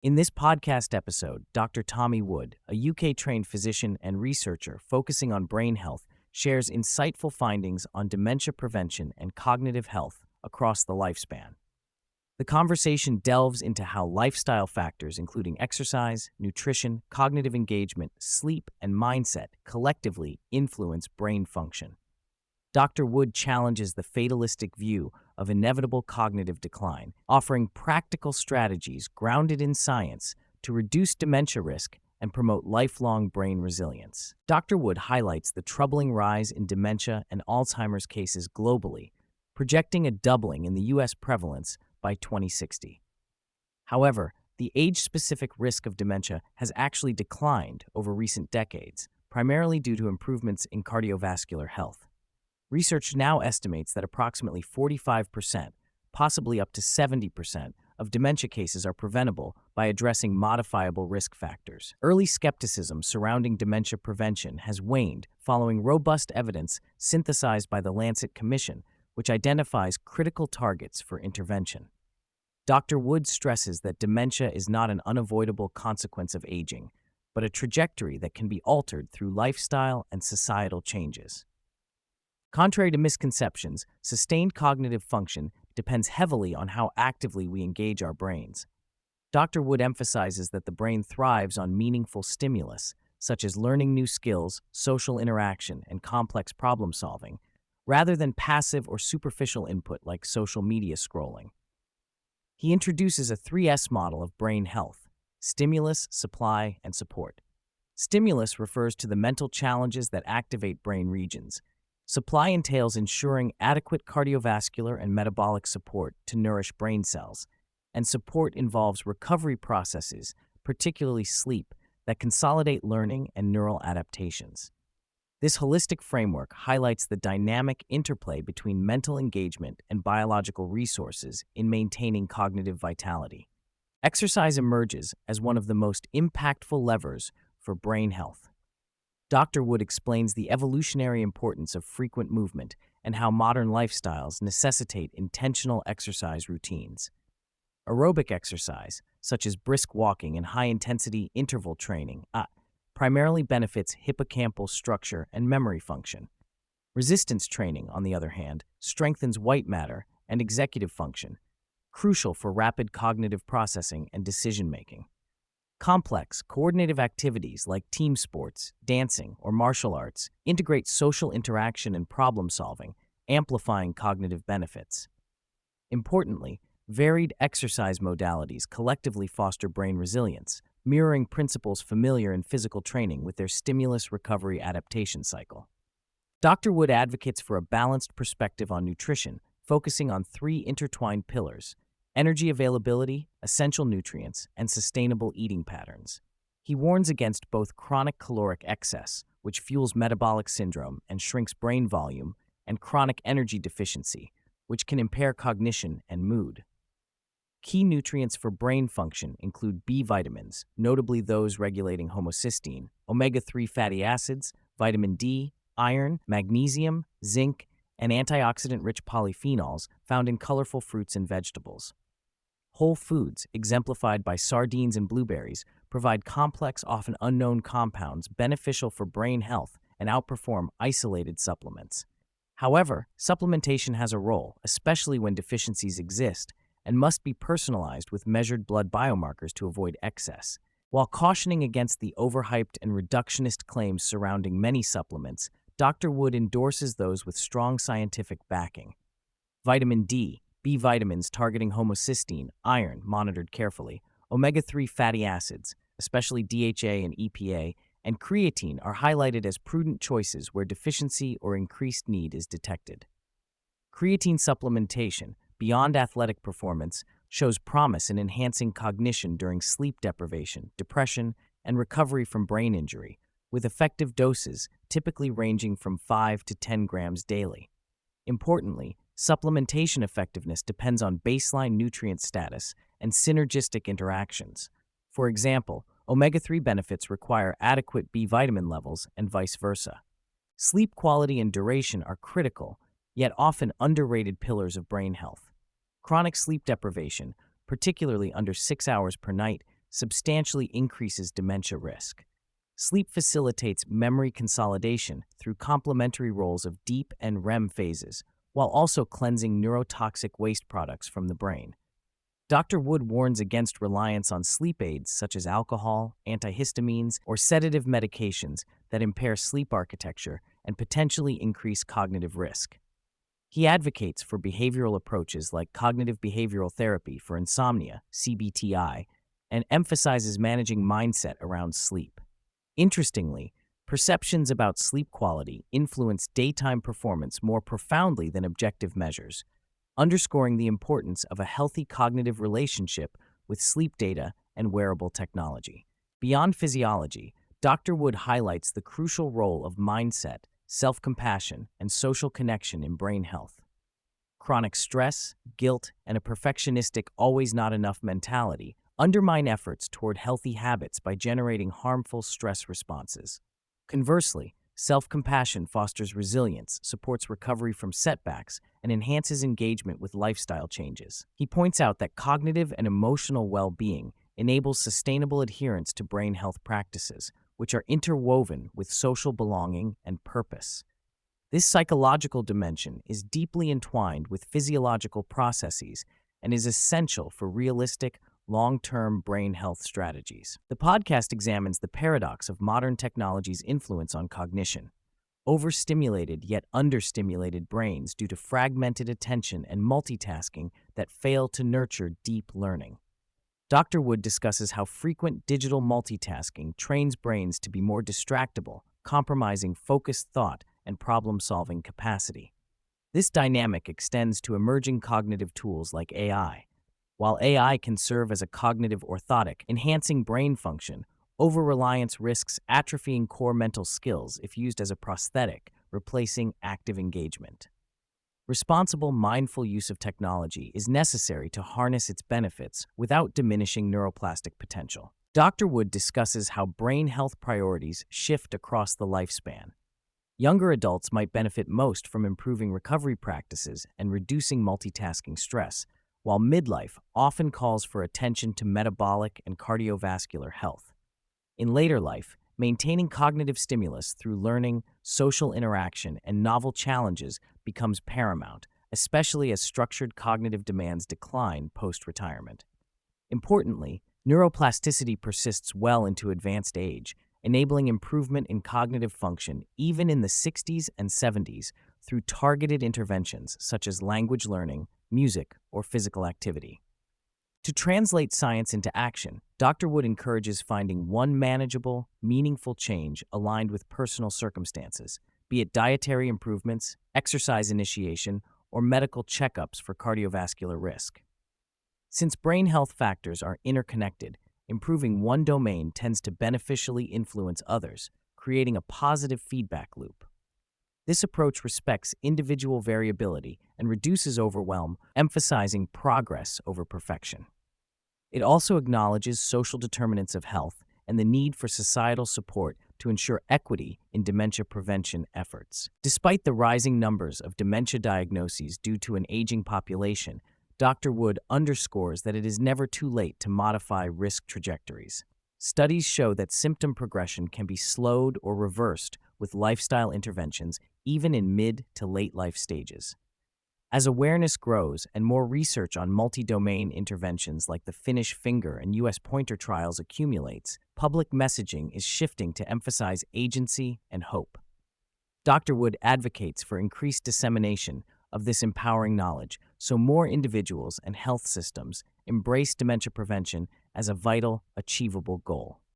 In this podcast episode, Dr. Tommy Wood, a UK-trained physician and researcher focusing on brain health, shares insightful findings on dementia prevention and cognitive health across the lifespan. The conversation delves into how lifestyle factors, including exercise, nutrition, cognitive engagement, sleep, and mindset, collectively influence brain function. Dr. Wood challenges the fatalistic view of inevitable cognitive decline, offering practical strategies grounded in science to reduce dementia risk and promote lifelong brain resilience. Dr. Wood highlights the troubling rise in dementia and Alzheimer's cases globally, projecting a doubling in the U.S. prevalence by 2060. However, the age-specific risk of dementia has actually declined over recent decades, primarily due to improvements in cardiovascular health. Research now estimates that approximately 45%, possibly up to 70%, of dementia cases are preventable by addressing modifiable risk factors. Early skepticism surrounding dementia prevention has waned following robust evidence synthesized by the Lancet Commission, which identifies critical targets for intervention. Dr. Wood stresses that dementia is not an unavoidable consequence of aging, but a trajectory that can be altered through lifestyle and societal changes. Contrary to misconceptions, sustained cognitive function depends heavily on how actively we engage our brains. Dr. Wood emphasizes that the brain thrives on meaningful stimulus, such as learning new skills, social interaction, and complex problem solving, rather than passive or superficial input like social media scrolling. He introduces a 3S model of brain health: stimulus, supply, and support. Stimulus refers to the mental challenges that activate brain regions. Supply entails ensuring adequate cardiovascular and metabolic support to nourish brain cells, and support involves recovery processes, particularly sleep, that consolidate learning and neural adaptations. This holistic framework highlights the dynamic interplay between mental engagement and biological resources in maintaining cognitive vitality. Exercise emerges as one of the most impactful levers for brain health. Dr. Wood explains the evolutionary importance of frequent movement and how modern lifestyles necessitate intentional exercise routines. Aerobic exercise, such as brisk walking and high-intensity interval training, primarily benefits hippocampal structure and memory function. Resistance training, on the other hand, strengthens white matter and executive function, crucial for rapid cognitive processing and decision-making. Complex, coordinative activities like team sports, dancing, or martial arts integrate social interaction and problem-solving, amplifying cognitive benefits. Importantly, varied exercise modalities collectively foster brain resilience, mirroring principles familiar in physical training with their stimulus-recovery adaptation cycle. Dr. Wood advocates for a balanced perspective on nutrition, focusing on three intertwined pillars: energy availability, essential nutrients, and sustainable eating patterns. He warns against both chronic caloric excess, which fuels metabolic syndrome and shrinks brain volume, and chronic energy deficiency, which can impair cognition and mood. Key nutrients for brain function include B vitamins, notably those regulating homocysteine, omega-3 fatty acids, vitamin D, iron, magnesium, zinc, and antioxidant-rich polyphenols found in colorful fruits and vegetables. Whole foods, exemplified by sardines and blueberries, provide complex, often unknown compounds beneficial for brain health and outperform isolated supplements. However, supplementation has a role, especially when deficiencies exist, and must be personalized with measured blood biomarkers to avoid excess. While cautioning against the overhyped and reductionist claims surrounding many supplements, Dr. Wood endorses those with strong scientific backing. Vitamin D, B vitamins targeting homocysteine, iron monitored carefully, omega-3 fatty acids, especially DHA and EPA, and creatine are highlighted as prudent choices where deficiency or increased need is detected. Creatine supplementation, beyond athletic performance, shows promise in enhancing cognition during sleep deprivation, depression, and recovery from brain injury, with effective doses typically ranging from 5 to 10 grams daily. Importantly, supplementation effectiveness depends on baseline nutrient status and synergistic interactions. For example, omega-3 benefits require adequate B vitamin levels and vice versa. Sleep quality and duration are critical, yet often underrated pillars of brain health. Chronic sleep deprivation, particularly under 6 hours per night, substantially increases dementia risk. Sleep facilitates memory consolidation through complementary roles of deep and REM phases, while also cleansing neurotoxic waste products from the brain. Dr. Wood warns against reliance on sleep aids such as alcohol, antihistamines, or sedative medications that impair sleep architecture and potentially increase cognitive risk. He advocates for behavioral approaches like cognitive behavioral therapy for insomnia, CBTI, and emphasizes managing mindset around sleep. Interestingly, perceptions about sleep quality influence daytime performance more profoundly than objective measures, underscoring the importance of a healthy cognitive relationship with sleep data and wearable technology. Beyond physiology, Dr. Wood highlights the crucial role of mindset, self-compassion, and social connection in brain health. Chronic stress, guilt, and a perfectionistic always not enough mentality undermine efforts toward healthy habits by generating harmful stress responses. Conversely, self-compassion fosters resilience, supports recovery from setbacks, and enhances engagement with lifestyle changes. He points out that cognitive and emotional well-being enables sustainable adherence to brain health practices, which are interwoven with social belonging and purpose. This psychological dimension is deeply entwined with physiological processes and is essential for realistic, long-term brain health strategies. The podcast examines the paradox of modern technology's influence on cognition. Overstimulated yet understimulated brains due to fragmented attention and multitasking that fail to nurture deep learning. Dr. Wood discusses how frequent digital multitasking trains brains to be more distractible, compromising focused thought and problem-solving capacity. This dynamic extends to emerging cognitive tools like AI. While AI can serve as a cognitive orthotic, enhancing brain function, over-reliance risks atrophying core mental skills if used as a prosthetic, replacing active engagement. Responsible, mindful use of technology is necessary to harness its benefits without diminishing neuroplastic potential. Dr. Wood discusses how brain health priorities shift across the lifespan. Younger adults might benefit most from improving recovery practices and reducing multitasking stress, while midlife often calls for attention to metabolic and cardiovascular health. In later life, maintaining cognitive stimulus through learning, social interaction, and novel challenges becomes paramount, especially as structured cognitive demands decline post-retirement. Importantly, neuroplasticity persists well into advanced age, enabling improvement in cognitive function even in the 60s and 70s through targeted interventions such as language learning, music, or physical activity. To translate science into action, Dr. Wood encourages finding one manageable, meaningful change aligned with personal circumstances, be it dietary improvements, exercise initiation, or medical checkups for cardiovascular risk. Since brain health factors are interconnected, improving one domain tends to beneficially influence others, creating a positive feedback loop. This approach respects individual variability and reduces overwhelm, emphasizing progress over perfection. It also acknowledges social determinants of health and the need for societal support to ensure equity in dementia prevention efforts. Despite the rising numbers of dementia diagnoses due to an aging population, Dr. Wood underscores that it is never too late to modify risk trajectories. Studies show that symptom progression can be slowed or reversed with lifestyle interventions even in mid to late life stages. As awareness grows and more research on multi-domain interventions like the Finnish finger and U.S. pointer trials accumulates, public messaging is shifting to emphasize agency and hope. Dr. Wood advocates for increased dissemination of this empowering knowledge so more individuals and health systems embrace dementia prevention as a vital, achievable goal.